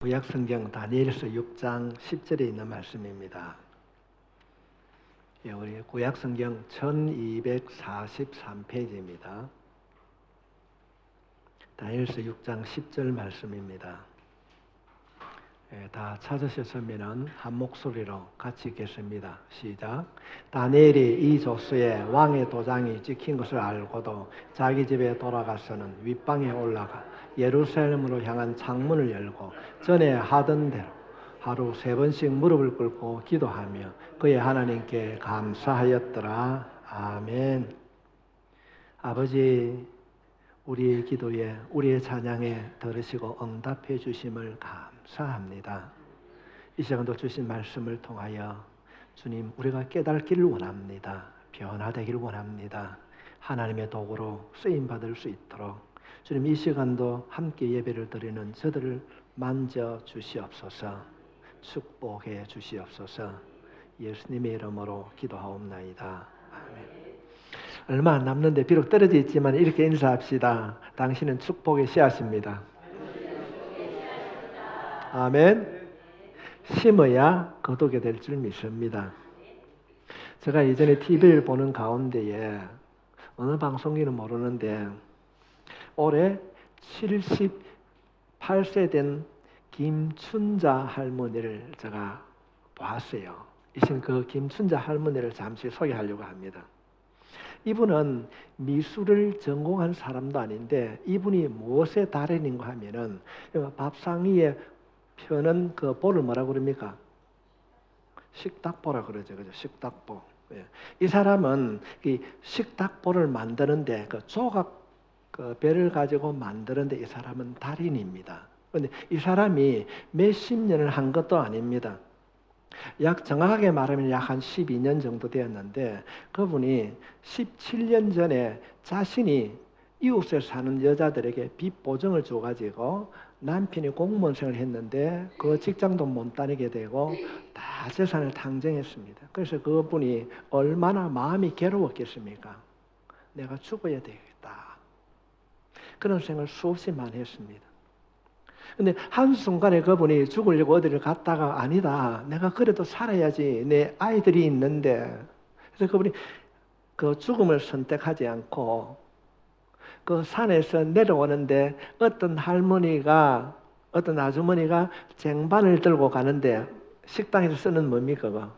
구약성경 다니엘서 6장 10절에 있는 말씀입니다. 우리 구약성경 1243페이지입니다. 다니엘서 6장 10절 말씀입니다. 다 찾으셨으면 한 목소리로 같이 읽겠습니다. 시작. 다니엘이 이 조서에 왕의 도장이 찍힌 것을 알고도 자기 집에 돌아가서는 윗방에 올라가 예루살렘으로 향한 창문을 열고 전에 하던 대로 하루 3번씩 무릎을 꿇고 기도하며 그의 하나님께 감사하였더라. 아멘. 아버지, 우리의 기도에, 우리의 찬양에 들으시고 응답해 주심을 감사합니다. 이 시간도 주신 말씀을 통하여 주님, 우리가 깨닫기를 원합니다. 변화되기를 원합니다. 하나님의 도구로 쓰임받을 수 있도록 주님, 이 시간도 함께 예배를 드리는 저들을 만져 주시옵소서. 축복해 주시옵소서. 예수님의 이름으로 기도하옵나이다. 아멘. 얼마 안 남는데 비록 떨어져 있지만 이렇게 인사합시다. 당신은 축복의 씨앗입니다. 아멘. 심어야 거두게 될 줄 믿습니다. 제가 예전에 TV를 보는 가운데에 어느 방송인은 모르는데 올해 78세 된 김춘자 할머니를 제가 봤어요. 이신 그 김춘자 할머니를 잠시 소개하려고 합니다. 이분은 미술을 전공한 사람도 아닌데 이분이 무엇의 달인인가 하면은 밥상 위에 펴는 그 볼을 뭐라고 그럽니까? 식탁보라 그러죠. 그죠? 식탁보. 이 사람은 이 식탁보를 만드는데 그 조각 그 배를 가지고 만드는데 이 사람은 달인입니다. 그런데 이 사람이 몇십 년을 한 것도 아닙니다. 약 정확하게 말하면 약 한 12년 정도 되었는데 그분이 17년 전에 자신이 이웃에 사는 여자들에게 빚 보증을 줘가지고 남편이 공무원 생활을 했는데 그 직장도 못 다니게 되고 다 재산을 탕정했습니다. 그래서 그분이 얼마나 마음이 괴로웠겠습니까? 내가 죽어야 되겠다. 그런 생각을 수없이 많이 했습니다. 근데 한순간에 그분이 죽으려고 어디를 갔다가 아니다. 내가 그래도 살아야지. 내 아이들이 있는데. 그래서 그분이 그 죽음을 선택하지 않고 그 산에서 내려오는데 어떤 아주머니가 쟁반을 들고 가는데 식당에서 쓰는 뭡니까 그거?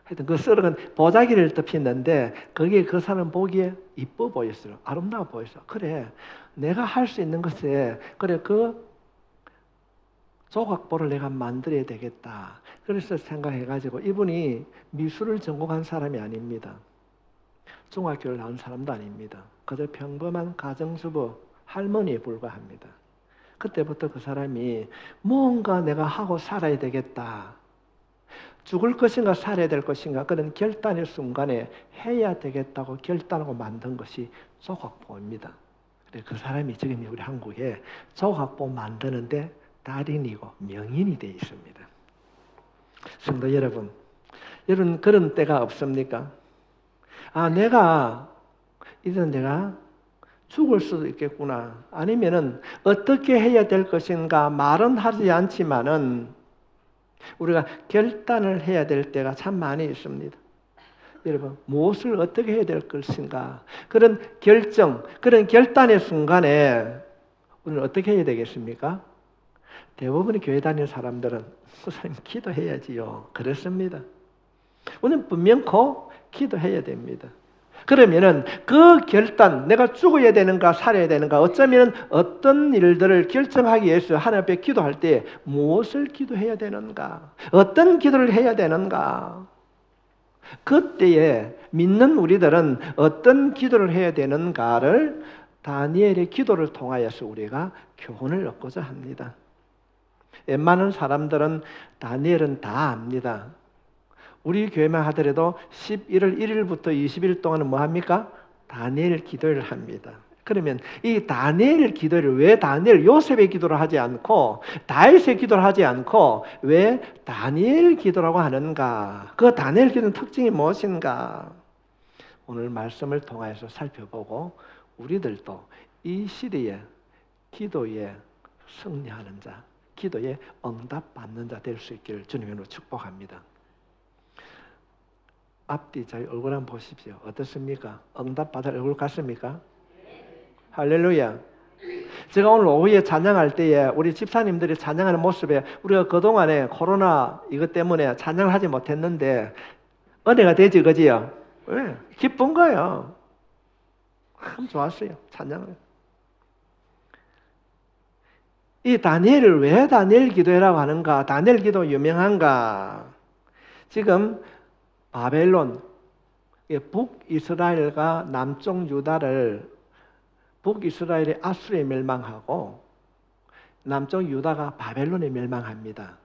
하여튼 그 썰은 보자기를 덮였는데 거기에 그 사람 보기에 이뻐 보였어요. 아름다워 보였어요. 그래, 내가 할 수 있는 것에 그래 그 조각보를 내가 만들어야 되겠다. 그래서 생각해가지고 이분이 미술을 전공한 사람이 아닙니다. 중학교를 나온 사람도 아닙니다. 그저 평범한 가정주부 할머니에 불과합니다. 그때부터 그 사람이 뭔가 내가 하고 살아야 되겠다. 죽을 것인가 살아야 될 것인가 그런 결단의 순간에 해야 되겠다고 결단하고 만든 것이 조각보입니다. 그 사람이 지금 우리 한국에 조각보 만드는데 달인이고 명인이 되어 있습니다. 성도 여러분 그런 때가 없습니까? 내가 이젠 내가 죽을 수도 있겠구나. 아니면은 어떻게 해야 될 것인가 말은 하지 않지만은 우리가 결단을 해야 될 때가 참 많이 있습니다. 여러분, 무엇을 어떻게 해야 될 것인가? 그런 결단의 순간에 우리는 어떻게 해야 되겠습니까? 대부분의 교회 다니는 사람들은 선생님 기도해야지요. 그렇습니다. 우리는 분명코 기도해야 됩니다. 그러면은 그 결단, 내가 죽어야 되는가 살아야 되는가 어쩌면 어떤 일들을 결정하기 위해서 하나님 앞에 기도할 때 무엇을 기도해야 되는가? 어떤 기도를 해야 되는가? 그때에 믿는 우리들은 어떤 기도를 해야 되는가를 다니엘의 기도를 통하여서 우리가 교훈을 얻고자 합니다. 웬만한 사람들은 다니엘은 다 압니다. 우리 교회만 하더라도 11월 1일부터 20일 동안은 뭐 합니까? 다니엘 기도를 합니다. 그러면 이 다니엘 기도를 왜 다니엘 요셉의 기도를 하지 않고 다윗의 기도를 하지 않고 왜 다니엘 기도라고 하는가? 그 다니엘 기도의 특징이 무엇인가? 오늘 말씀을 통해서 살펴보고 우리들도 이 시대에 기도에 승리하는 자, 기도에 응답받는 자 될 수 있기를 주님으로 축복합니다. 앞뒤 저희 얼굴 한번 보십시오. 어떻습니까? 응답받을 얼굴 같습니까? 할렐루야. 제가 오늘 오후에 찬양할 때에 우리 집사님들이 찬양하는 모습에 우리가 그동안에 코로나 이것 때문에 찬양을 하지 못했는데 은혜가 되지, 그지요? 왜? 기쁜 거예요. 참 좋았어요, 찬양을. 이 다니엘을 왜 다니엘 기도회라고 하는가? 다니엘 기도 유명한가? 지금 바벨론, 북이스라엘과 남쪽 유다를 북이스라엘이 아수르에 멸망하고 남쪽 유다가 바벨론에 멸망합니다.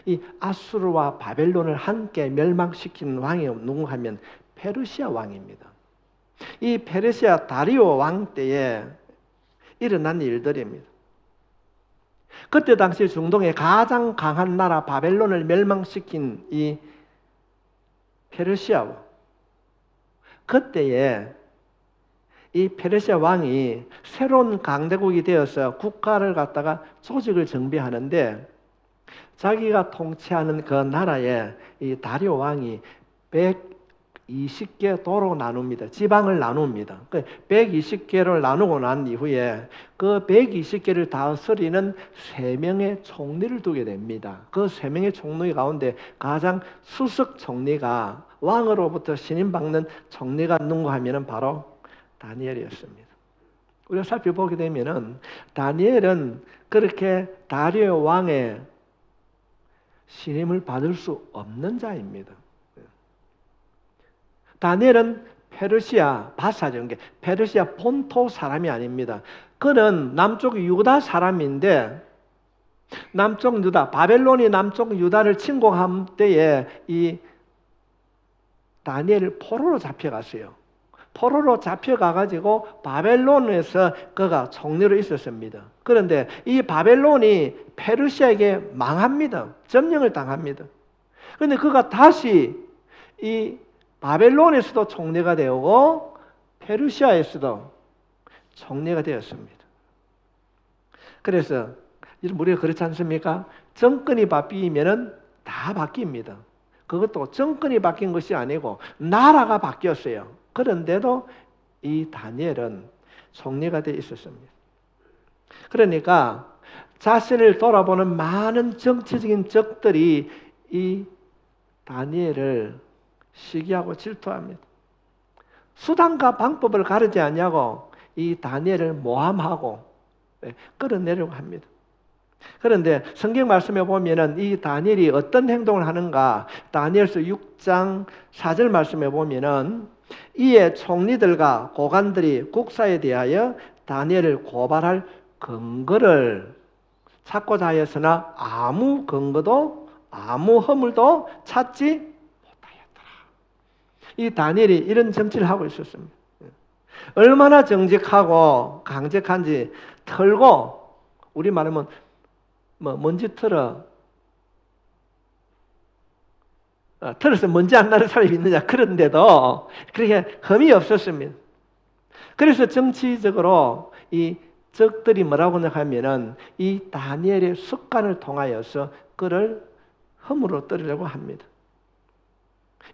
이 아수르와 바벨론을 함께 멸망시킨 왕이 누구 하면 페르시아 왕입니다. 이 페르시아 다리오 왕 때에 일어난 일들입니다. 그때 당시 중동의 가장 강한 나라 바벨론을 멸망시킨 이 페르시아 왕. 그때에 이 페르시아 왕이 새로운 강대국이 되어서 국가를 갖다가 조직을 정비하는데 자기가 통치하는 그 나라에 이 다리오 왕이 120개 도로 나눕니다. 지방을 나눕니다. 120개를 나누고 난 이후에 그 120개를 다스리는 3명의 총리를 두게 됩니다. 그 3명의 총리 가운데 가장 수석 총리가 왕으로부터 신임받는 총리가 누구 하면은 바로 다니엘이었습니다. 우리가 살펴보게 되면은 다니엘은 그렇게 다리오 왕의 신임을 받을 수 없는 자입니다. 다니엘은 페르시아 바사죠. 페르시아 본토 사람이 아닙니다. 그는 남쪽 유다 사람인데 남쪽 유다, 바벨론이 남쪽 유다를 침공한 때에 이 다니엘을 포로로 잡혀갔어요. 포로로 잡혀가가지고 바벨론에서 그가 총리로 있었습니다. 그런데 이 바벨론이 페르시아에게 망합니다. 점령을 당합니다. 그런데 그가 다시 이 바벨론에서도 총리가 되고 페르시아에서도 총리가 되었습니다. 그래서 우리가 그렇지 않습니까? 정권이 바뀌면은 다 바뀝니다. 그것도 정권이 바뀐 것이 아니고 나라가 바뀌었어요. 그런데도 이 다니엘은 총리가 되어 있었습니다. 그러니까 자신을 돌아보는 많은 정치적인 적들이 이 다니엘을 시기하고 질투합니다. 수단과 방법을 가르지 않냐고 이 다니엘을 모함하고 끌어내려고 합니다. 그런데 성경 말씀에 보면은 이 다니엘이 어떤 행동을 하는가? 다니엘서 6장 4절 말씀에 보면은 이에 총리들과 고관들이 국사에 대하여 다니엘을 고발할 근거를 찾고자 하였으나 아무 근거도 아무 허물도 찾지 못하였더라. 이 다니엘이 이런 정치를 하고 있었습니다. 얼마나 정직하고 강직한지 털고 우리 말하면 먼지 털어서 먼지 안 나는 사람이 있느냐. 그런데도 그렇게 흠이 없었습니다. 그래서 정치적으로 이 적들이 뭐라고 하면은 이 다니엘의 습관을 통하여서 그를 흠으로 떨으려고 합니다.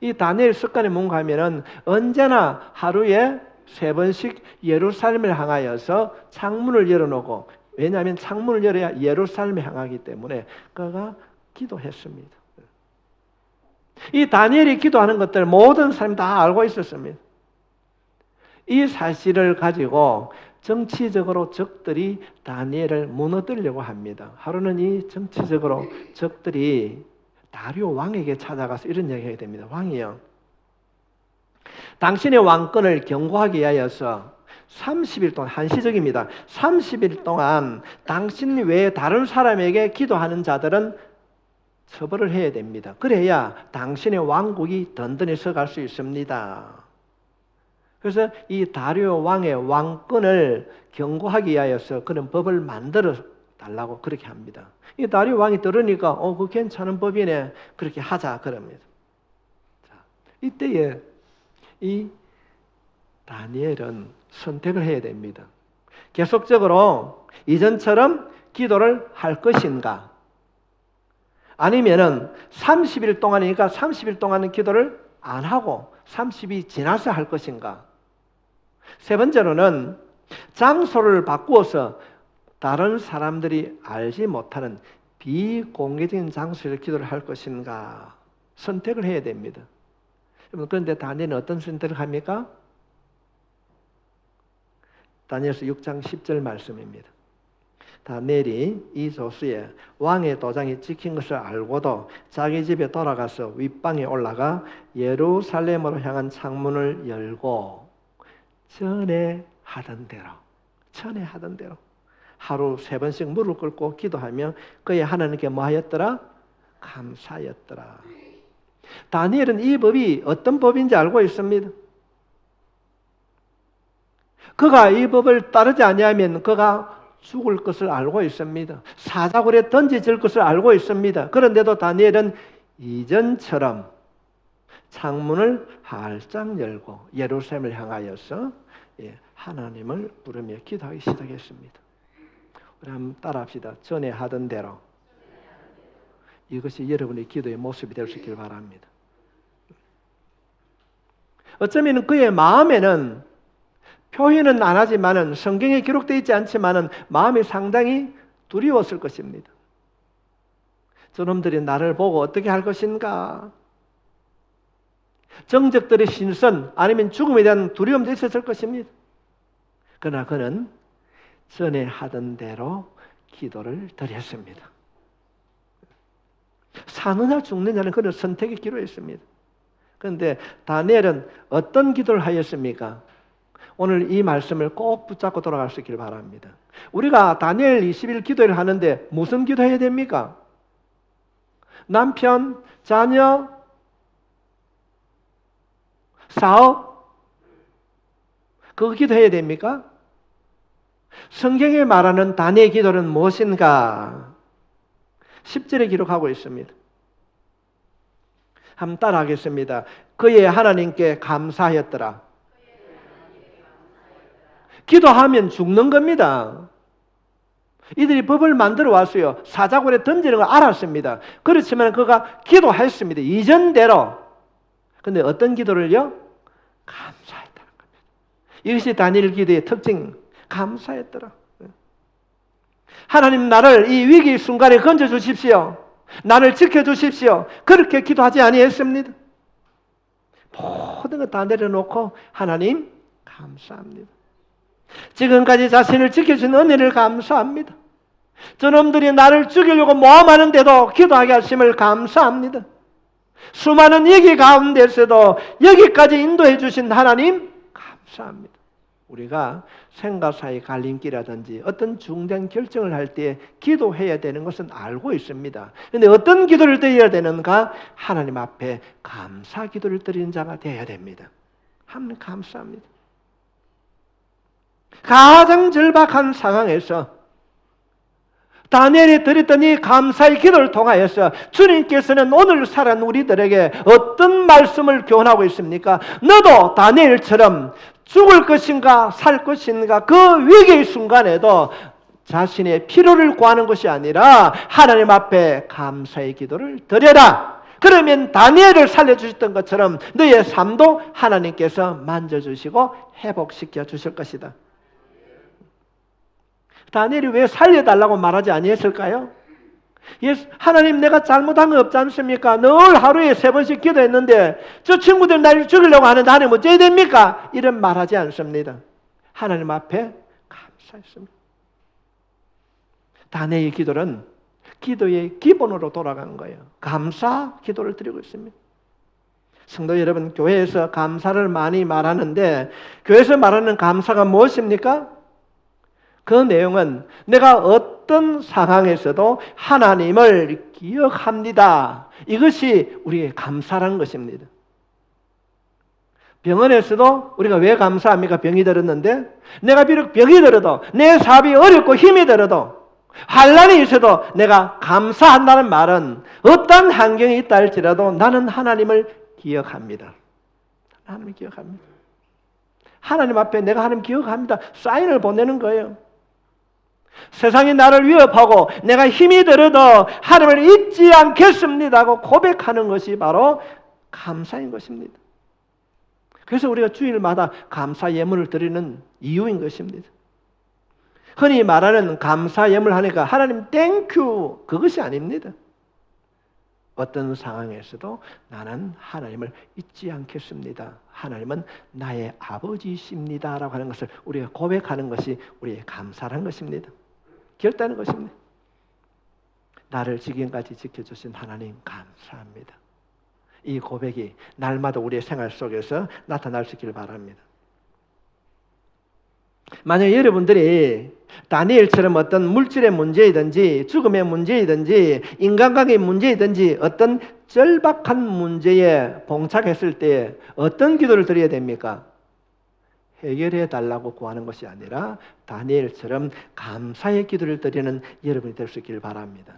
이 다니엘 습관이 뭔가 하면은 언제나 하루에 3번씩 예루살렘을 향하여서 창문을 열어놓고, 왜냐하면 창문을 열어야 예루살렘에 향하기 때문에 그가 기도했습니다. 이 다니엘이 기도하는 것들 모든 사람이 다 알고 있었습니다. 이 사실을 가지고 정치적으로 적들이 다니엘을 무너뜨리려고 합니다. 하루는 이 정치적으로 적들이 다리오 왕에게 찾아가서 이런 얘기가 됩니다. 왕이요, 당신의 왕권을 경고하기 위하여서 30일 동안, 한시적입니다. 30일 동안 당신 외에 다른 사람에게 기도하는 자들은 처벌을 해야 됩니다. 그래야 당신의 왕국이 든든히 서갈 수 있습니다. 그래서 이 다리오 왕의 왕권을 경고하기 위하여서 그런 법을 만들어 달라고 그렇게 합니다. 이 다리오 왕이 들으니까 그 괜찮은 법이네, 그렇게 하자 그럽니다. 자, 이때에 이 다니엘은 선택을 해야 됩니다. 계속적으로 이전처럼 기도를 할 것인가, 아니면은 30일 동안이니까 30일 동안은 기도를 안 하고 30이 지나서 할 것인가? 세 번째로는 장소를 바꾸어서 다른 사람들이 알지 못하는 비공개적인 장소에서 기도를 할 것인가? 선택을 해야 됩니다. 그런데 다니엘은 어떤 선택을 합니까? 다니엘서 6장 10절 말씀입니다. 다니엘이 이 조수에 왕의 도장이 찍힌 것을 알고도 자기 집에 돌아가서 윗방에 올라가 예루살렘으로 향한 창문을 열고 전에 하던 대로 하루 3번씩 무릎 꿇고 기도하며 그의 하나님께 뭐 하였더라? 감사하였더라. 다니엘은 이 법이 어떤 법인지 알고 있습니다. 그가 이 법을 따르지 아니하면 그가 죽을 것을 알고 있습니다. 사자굴에 던져질 것을 알고 있습니다. 그런데도 다니엘은 이전처럼 창문을 활짝 열고 예루살렘을 향하여서 하나님을 부르며 기도하기 시작했습니다. 우리 한번 따라합시다. 전에 하던 대로. 이것이 여러분의 기도의 모습이 될 수 있길 바랍니다. 어쩌면 그의 마음에는 표현은 안 하지만은 성경에 기록되어 있지 않지만은 마음이 상당히 두려웠을 것입니다. 저놈들이 나를 보고 어떻게 할 것인가? 정적들의 신선 아니면 죽음에 대한 두려움도 있었을 것입니다. 그러나 그는 전에 하던 대로 기도를 드렸습니다. 사느냐 죽느냐는 그는 선택의 기로였습니다. 그런데 다니엘은 어떤 기도를 하였습니까? 오늘 이 말씀을 꼭 붙잡고 돌아갈 수 있길 바랍니다. 우리가 다니엘 20일 기도를 하는데 무슨 기도해야 됩니까? 남편, 자녀, 사업? 그거 기도해야 됩니까? 성경에 말하는 다니엘 기도는 무엇인가? 10절에 기록하고 있습니다. 한번 따라하겠습니다. 그의 하나님께 감사하였더라. 기도하면 죽는 겁니다. 이들이 법을 만들어 왔어요. 사자굴에 던지는 걸 알았습니다. 그렇지만 그가 기도했습니다. 이전대로. 그런데 어떤 기도를요? 감사했다는 겁니다. 이것이 다니엘 기도의 특징. 감사했더라. 하나님 나를 이 위기 순간에 건져 주십시오. 나를 지켜 주십시오. 그렇게 기도하지 아니했습니다. 모든 것 다 내려놓고 하나님 감사합니다. 지금까지 자신을 지켜준 은혜를 감사합니다. 저놈들이 나를 죽이려고 모함하는데도 기도하게 하심을 감사합니다. 수많은 얘기 가운데서도 여기까지 인도해 주신 하나님 감사합니다. 우리가 생각 사이 갈림길이라든지 어떤 중대한 결정을 할 때 기도해야 되는 것은 알고 있습니다. 그런데 어떤 기도를 드려야 되는가? 하나님 앞에 감사 기도를 드리는 자가 되어야 됩니다. 하나님 감사합니다. 가장 절박한 상황에서 다니엘이 드렸던 이 감사의 기도를 통하여서 주님께서는 오늘 살아는 우리들에게 어떤 말씀을 교훈하고 있습니까? 너도 다니엘처럼 죽을 것인가 살 것인가 그 위기의 순간에도 자신의 필요를 구하는 것이 아니라 하나님 앞에 감사의 기도를 드려라. 그러면 다니엘을 살려주셨던 것처럼 너의 삶도 하나님께서 만져주시고 회복시켜 주실 것이다. 다니엘이 왜 살려달라고 말하지 아니했을까요? 하나님 내가 잘못한 거 없지 않습니까? 늘 하루에 3번씩 기도했는데 저 친구들 나를 죽이려고 하는데 하나님 어째야 됩니까? 이런 말하지 않습니다. 하나님 앞에 감사했습니다. 다니엘의 기도는 기도의 기본으로 돌아간 거예요. 감사 기도를 드리고 있습니다. 성도 여러분, 교회에서 감사를 많이 말하는데 교회에서 말하는 감사가 무엇입니까? 그 내용은 내가 어떤 상황에서도 하나님을 기억합니다. 이것이 우리의 감사라는 것입니다. 병원에서도 우리가 왜 감사합니까? 병이 들었는데 내가 비록 병이 들어도 내 사업이 어렵고 힘이 들어도 환난이 있어도 내가 감사한다는 말은 어떤 환경이 있다 할지라도 나는 하나님을 기억합니다. 하나님을 기억합니다. 하나님 앞에 내가 하나님 기억합니다. 사인을 보내는 거예요. 세상이 나를 위협하고 내가 힘이 들어도 하나님을 잊지 않겠습니다 하고 고백하는 것이 바로 감사인 것입니다. 그래서 우리가 주일마다 감사 예물을 드리는 이유인 것입니다. 흔히 말하는 감사 예물 하니까 하나님 땡큐 그것이 아닙니다. 어떤 상황에서도 나는 하나님을 잊지 않겠습니다. 하나님은 나의 아버지이십니다 라고 하는 것을 우리가 고백하는 것이 우리의 감사라는 것입니다. 결단하는 것입니다. 나를 지금까지 지켜주신 하나님 감사합니다. 이 고백이 날마다 우리의 생활 속에서 나타날 수 있기를 바랍니다. 만약 여러분들이 다니엘처럼 어떤 물질의 문제이든지 죽음의 문제이든지 인간관계의 문제이든지 어떤 절박한 문제에 봉착했을 때 어떤 기도를 드려야 됩니까? 해결해 달라고 구하는 것이 아니라 다니엘처럼 감사의 기도를 드리는 여러분이 될 수 있기를 바랍니다.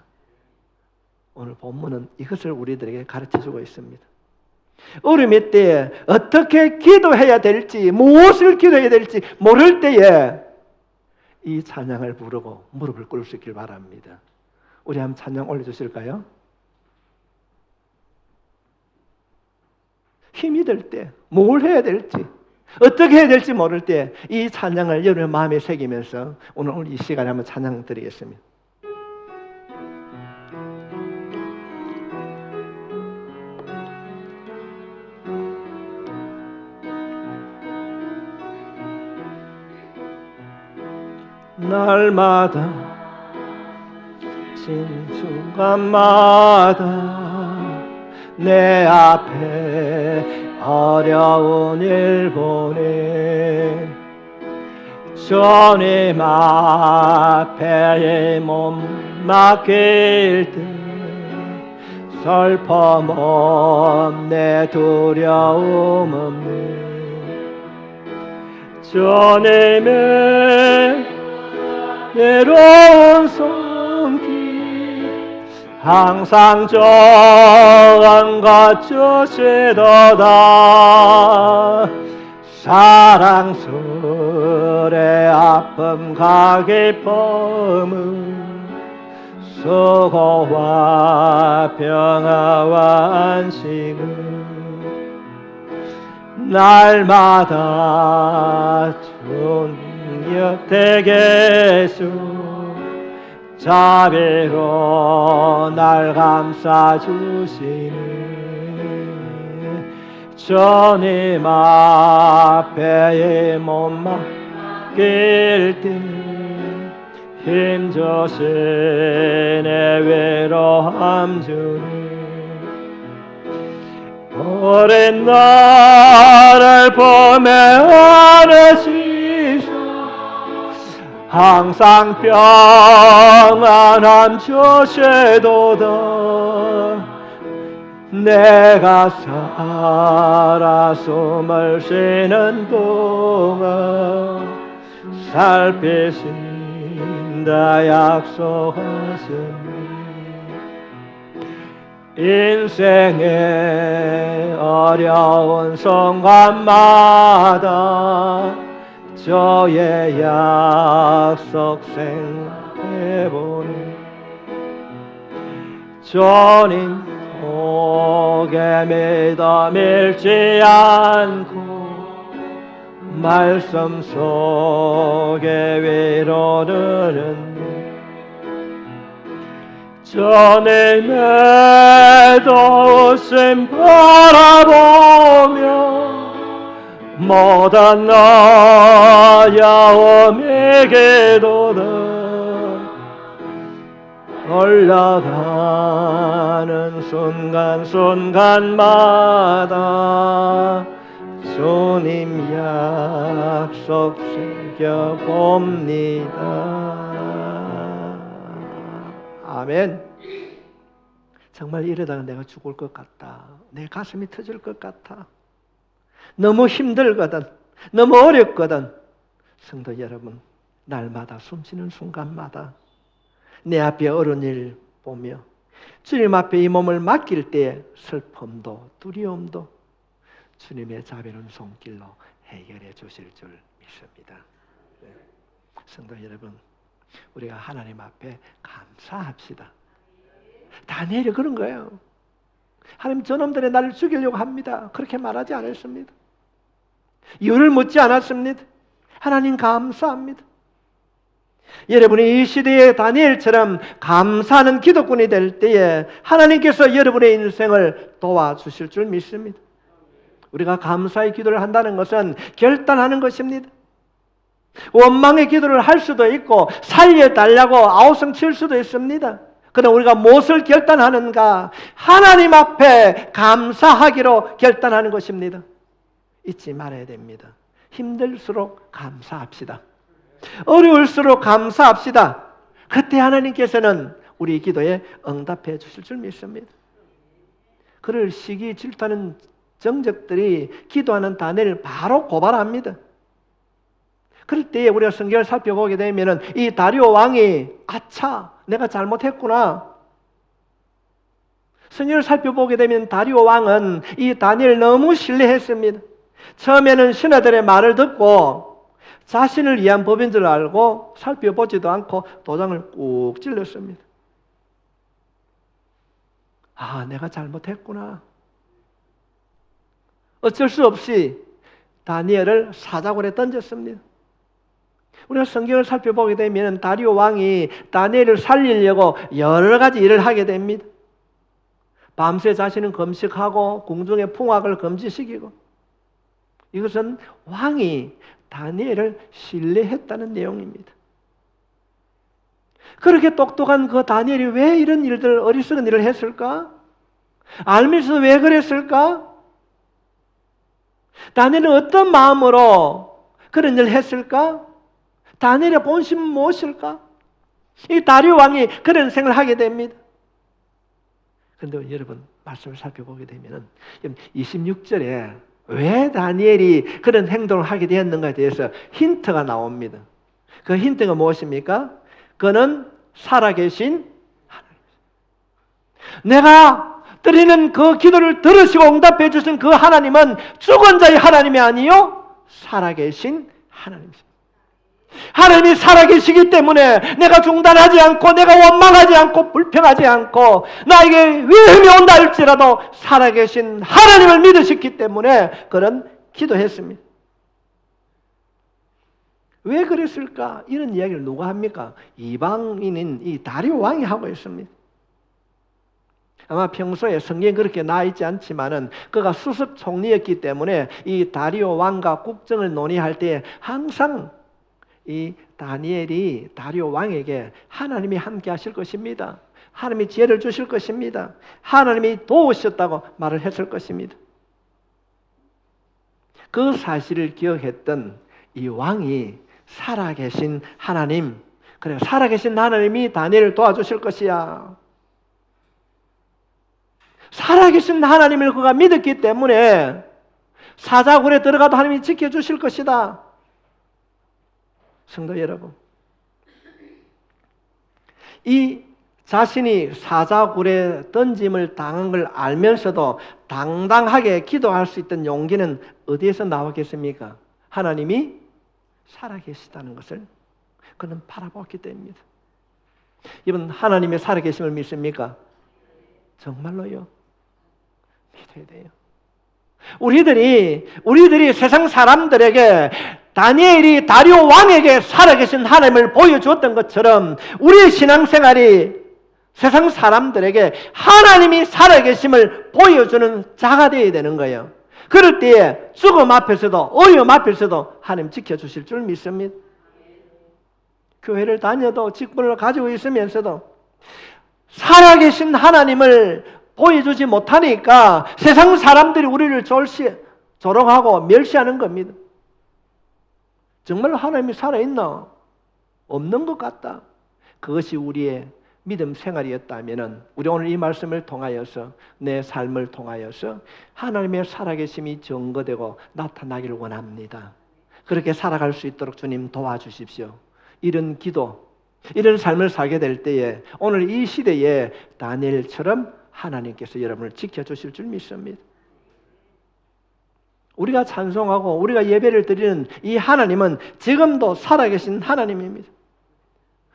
오늘 본문은 이것을 우리들에게 가르쳐주고 있습니다. 어려움의 때에 어떻게 기도해야 될지 무엇을 기도해야 될지 모를 때에 이 찬양을 부르고 무릎을 꿇을 수 있길 바랍니다. 우리 한번 찬양 올려주실까요? 힘이 들 때 뭘 해야 될지 어떻게 해야 될지 모를 때 이 찬양을 여러분의 마음에 새기면서 오늘 이 시간에 한번 찬양 드리겠습니다. 날마다 순간마다 내 앞에 어려운 일 보내 주님 앞에 몸 맡길 때 슬픔 없네 두려움 없네 주님의 외로운 손길 항상 좋은 것 주시도다 사랑스레 아픔과 기쁨은 수고와 평화와 안식은 날마다 주님 곁에 계수 자비로 날 감싸주시네 주님 앞에 몸 맡길 때 힘주시네 외로움 주네 오랜 나를 보며 안으시소 항상 평안함 주시도다 내가 살아 숨을 쉬는 동안 살피신다 약속하셨네 인생의 어려운 순간마다 저의 약속 생각해보니 주님 속에 믿음 잃지 않고 말씀 속에 위로를 얻네 주님의 도우심 바라보며 모든 어려움이 기도다 올라가는 순간순간마다 주님 약속 새겨봅니다. 아멘. 정말 이러다가 내가 죽을 것 같다. 내 가슴이 터질 것 같아. 너무 힘들거든. 너무 어렵거든. 성도 여러분, 날마다 숨쉬는 순간마다 내 앞에 어려운 일 보며 주님 앞에 이 몸을 맡길 때 슬픔도 두려움도 주님의 자비로운 손길로 해결해 주실 줄 믿습니다. 네. 성도 여러분, 우리가 하나님 앞에 감사합시다. 다니엘이 그런 거예요. 하나님, 저놈들이 나를 죽이려고 합니다. 그렇게 말하지 않았습니다. 이유를 묻지 않았습니다. 하나님 감사합니다. 여러분이 이 시대의 다니엘처럼 감사하는 기도꾼이 될 때에 하나님께서 여러분의 인생을 도와주실 줄 믿습니다. 우리가 감사의 기도를 한다는 것은 결단하는 것입니다. 원망의 기도를 할 수도 있고 살려달라고 아우성 칠 수도 있습니다. 그러나 우리가 무엇을 결단하는가? 하나님 앞에 감사하기로 결단하는 것입니다. 잊지 말아야 됩니다. 힘들수록 감사합시다. 어려울수록 감사합시다. 그때 하나님께서는 우리 기도에 응답해 주실 줄 믿습니다. 그를 시기 질투하는 정적들이 기도하는 다니엘을 바로 고발합니다. 그럴 때 우리가 성경을 살펴보게 되면 이 다리오 왕이 아차, 내가 잘못했구나. 성경을 살펴보게 되면 다리오 왕은 이 다니엘을 너무 신뢰했습니다. 처음에는 신하들의 말을 듣고 자신을 위한 법인 줄 알고 살펴보지도 않고 도장을 꾹 찔렀습니다. 아, 내가 잘못했구나. 어쩔 수 없이 다니엘을 사자굴에 던졌습니다. 우리가 성경을 살펴보게 되면 다리오 왕이 다니엘을 살리려고 여러 가지 일을 하게 됩니다. 밤새 자신은 금식하고 궁중의 풍악을 금지시키고, 이것은 왕이 다니엘을 신뢰했다는 내용입니다. 그렇게 똑똑한 그 다니엘이 왜 이런 일들, 어리석은 일을 했을까? 알면서도 왜 그랬을까? 다니엘은 어떤 마음으로 그런 일을 했을까? 다니엘의 본심은 무엇일까? 이 다리오 왕이 그런 생각을 하게 됩니다. 그런데 여러분, 말씀을 살펴보게 되면 26절에 왜 다니엘이 그런 행동을 하게 되었는가에 대해서 힌트가 나옵니다. 그 힌트가 무엇입니까? 그는 살아계신 하나님. 내가 드리는 그 기도를 들으시고 응답해 주신 그 하나님은 죽은 자의 하나님이 아니요 살아계신 하나님이십니다. 하나님이 살아계시기 때문에 내가 중단하지 않고, 내가 원망하지 않고, 불평하지 않고, 나에게 위험이 온다 할지라도 살아계신 하나님을 믿으셨기 때문에 그런 기도했습니다. 왜 그랬을까? 이런 이야기를 누가 합니까? 이방인인 이 다리오 왕이 하고 있습니다. 아마 평소에 성경에 그렇게 나와 있지 않지만은 그가 수습 총리였기 때문에 이 다리오 왕과 국정을 논의할 때 항상 이 다니엘이 다리오 왕에게 하나님이 함께 하실 것입니다. 하나님이 지혜를 주실 것입니다. 하나님이 도우셨다고 말을 했을 것입니다. 그 사실을 기억했던 이 왕이 살아계신 하나님, 그래, 살아계신 하나님이 다니엘을 도와주실 것이야. 살아계신 하나님을 그가 믿었기 때문에 사자굴에 들어가도 하나님이 지켜주실 것이다. 성도 여러분, 이 자신이 사자굴에 던짐을 당한 걸 알면서도 당당하게 기도할 수 있던 용기는 어디에서 나왔겠습니까? 하나님이 살아계시다는 것을 그는 바라보았기 때문입니다. 여러분, 하나님의 살아계심을 믿습니까? 정말로요? 믿어야 돼요. 우리들이 세상 사람들에게 다니엘이 다리오 왕에게 살아계신 하나님을 보여주었던 것처럼 우리의 신앙생활이 세상 사람들에게 하나님이 살아계심을 보여주는 자가 되어야 되는 거예요. 그럴 때에 죽음 앞에서도 어려움 앞에서도 하나님 지켜주실 줄 믿습니다. 교회를 다녀도 직분을 가지고 있으면서도 살아계신 하나님을 보여주지 못하니까 세상 사람들이 우리를 조롱하고 멸시하는 겁니다. 정말 하나님이 살아있나? 없는 것 같다. 그것이 우리의 믿음 생활이었다면 우리 오늘 이 말씀을 통하여서 내 삶을 통하여서 하나님의 살아계심이 증거되고 나타나기를 원합니다. 그렇게 살아갈 수 있도록 주님 도와주십시오. 이런 기도, 이런 삶을 살게 될 때에 오늘 이 시대에 다니엘처럼 하나님께서 여러분을 지켜주실 줄 믿습니다. 우리가 찬송하고 우리가 예배를 드리는 이 하나님은 지금도 살아계신 하나님입니다.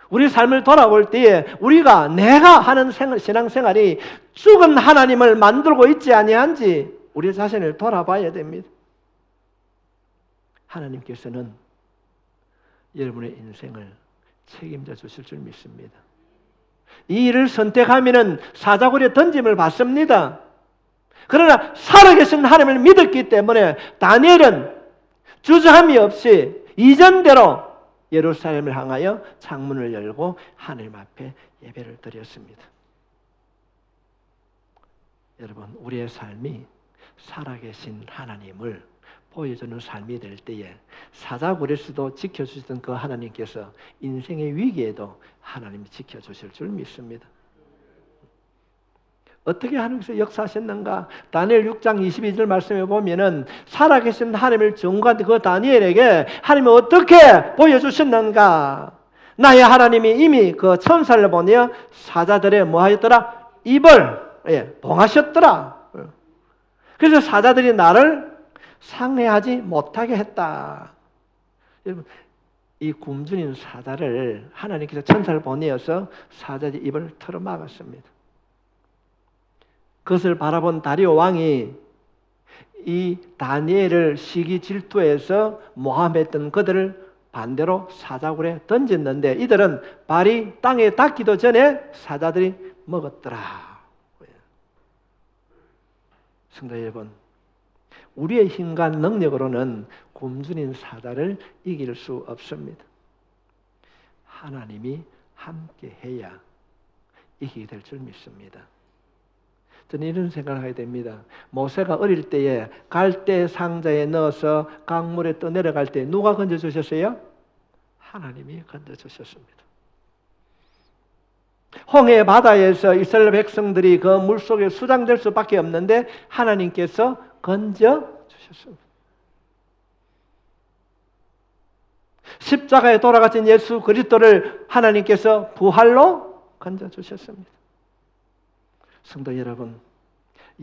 우리 삶을 돌아볼 때에 내가 하는 신앙생활이 죽은 하나님을 만들고 있지 아니한지 우리 자신을 돌아봐야 됩니다. 하나님께서는 여러분의 인생을 책임져 주실 줄 믿습니다. 이 일을 선택하면 사자굴에 던짐을 받습니다. 그러나 살아계신 하나님을 믿었기 때문에 다니엘은 주저함이 없이 이전대로 예루살렘을 향하여 창문을 열고 하나님 앞에 예배를 드렸습니다. 여러분, 우리의 삶이 살아계신 하나님을 보여주는 삶이 될 때에 사자굴에서도 지켜주시던 그 하나님께서 인생의 위기에도 하나님이 지켜주실 줄 믿습니다. 어떻게 하나님께서 역사하셨는가? 다니엘 6장 22절 말씀에 보면은 살아계신 하나님을 전구한 그 다니엘에게 하나님이 어떻게 보여주셨는가? 나의 하나님이 이미 그 천사를 보내어 사자들의 뭐 하였더라? 입을 봉하셨더라. 그래서 사자들이 나를 상해하지 못하게 했다. 여러분, 이 굶주린 사자를 하나님께서 천사를 보내어서 사자의 입을 틀어막았습니다. 그것을 바라본 다리오 왕이 이 다니엘을 시기 질투해서 모함했던 그들을 반대로 사자굴에 던졌는데 이들은 발이 땅에 닿기도 전에 사자들이 먹었더라. 성도 여러분, 우리의 힘과 능력으로는 굶주린 사자를 이길 수 없습니다. 하나님이 함께 해야 이기게 될 줄 믿습니다. 저는 이런 생각을 하게 됩니다. 모세가 어릴 때에 갈대 상자에 넣어서 강물에 떠내려갈 때 누가 건져주셨어요? 하나님이 건져주셨습니다. 홍해 바다에서 이스라엘 백성들이 그 물속에 수장될 수밖에 없는데 하나님께서 건져주셨습니다. 십자가에 돌아가신 예수 그리스도를 하나님께서 부활로 건져주셨습니다. 성도 여러분,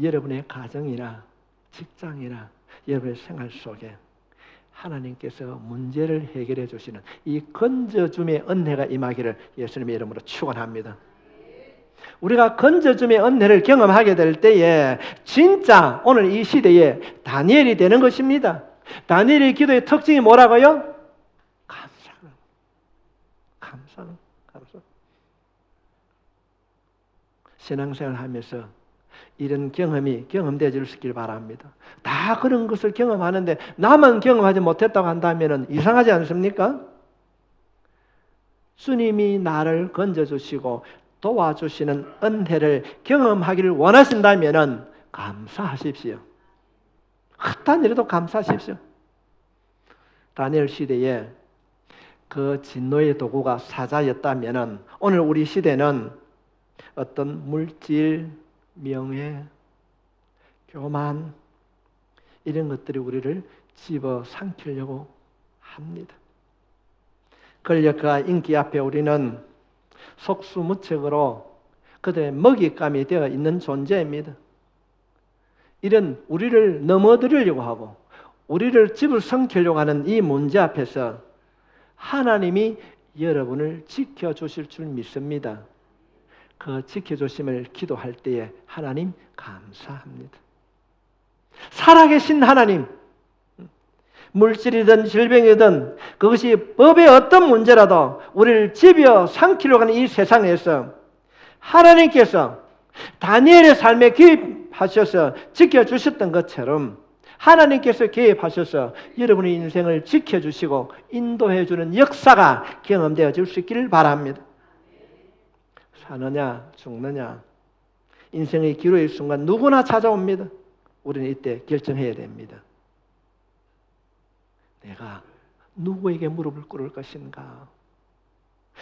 여러분의 가정이나 직장이나 여러분의 생활 속에 하나님께서 문제를 해결해 주시는 이 건져줌의 은혜가 임하기를 예수님의 이름으로 축원합니다. 우리가 건져줌의 은혜를 경험하게 될 때에 진짜 오늘 이 시대에 다니엘이 되는 것입니다. 다니엘의 기도의 특징이 뭐라고요? 감사는. 신앙생활을 하면서 이런 경험이 경험되어질 수 있길 바랍니다. 다 그런 것을 경험하는데 나만 경험하지 못했다고 한다면 이상하지 않습니까? 주님이 나를 건져주시고 도와주시는 은혜를 경험하기를 원하신다면 감사하십시오. 어떤 일에도 감사하십시오. 다니엘 시대에 그 진노의 도구가 사자였다면 오늘 우리 시대는 어떤 물질, 명예, 교만 이런 것들이 우리를 집어삼키려고 합니다. 권력과 인기 앞에 우리는 속수무책으로 그들의 먹잇감이 되어 있는 존재입니다. 이런 우리를 넘어뜨리려고 하고 우리를 집어삼키려고 하는 이 문제 앞에서 하나님이 여러분을 지켜주실 줄 믿습니다. 그 지켜주심을 기도할 때에 하나님 감사합니다. 살아계신 하나님, 물질이든 질병이든 그것이 법의 어떤 문제라도 우리를 집어 삼키려고 하는 이 세상에서 하나님께서 다니엘의 삶에 개입하셔서 지켜주셨던 것처럼 하나님께서 개입하셔서 여러분의 인생을 지켜주시고 인도해주는 역사가 경험되어질 수 있기를 바랍니다. 사느냐 죽느냐 인생의 기로의 순간 누구나 찾아옵니다. 우리는 이때 결정해야 됩니다. 내가 누구에게 무릎을 꿇을 것인가?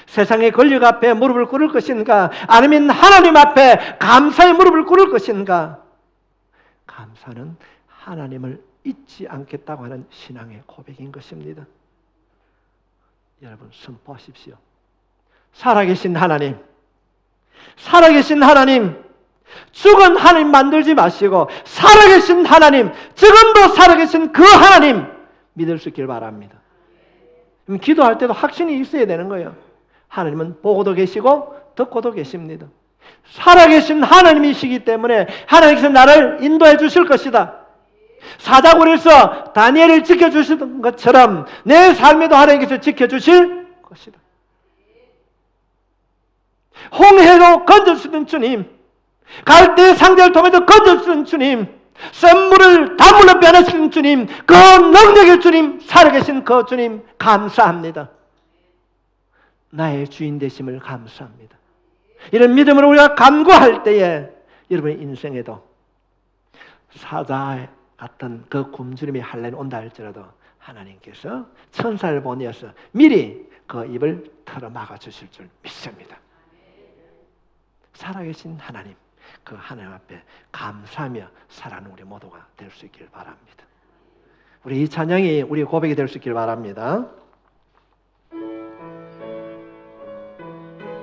세상의 권력 앞에 무릎을 꿇을 것인가? 아니면 하나님 앞에 감사의 무릎을 꿇을 것인가? 감사는 하나님을 잊지 않겠다고 하는 신앙의 고백인 것입니다. 여러분 선포하십시오. 살아계신 하나님, 살아계신 하나님, 죽은 하나님 만들지 마시고 살아계신 하나님, 지금도 살아계신 그 하나님 믿을 수 있길 바랍니다. 기도할 때도 확신이 있어야 되는 거예요. 하나님은 보고도 계시고 듣고도 계십니다. 살아계신 하나님이시기 때문에 하나님께서 나를 인도해 주실 것이다. 사자굴에서 다니엘을 지켜주시던 것처럼 내 삶에도 하나님께서 지켜주실 것이다. 홍해로 건져주시는 주님, 갈대의 상자를 통해서 건져주시는 주님, 센 물을 단물로 변화시키는 주님, 그 능력의 주님, 살아계신 그 주님 감사합니다. 나의 주인 되심을 감사합니다. 이런 믿음으로 우리가 간구할 때에 여러분의 인생에도 사자 같은 그 굶주림이 한래는 온다 할지라도 하나님께서 천사를 보내어서 미리 그 입을 털어 막아 주실 줄 믿습니다. 살아계신 하나님, 그 하나님 앞에 감사하며 살아가는 우리 모두가 될 수 있기를 바랍니다. 우리 이 찬양이 우리의 고백이 될 수 있기를 바랍니다.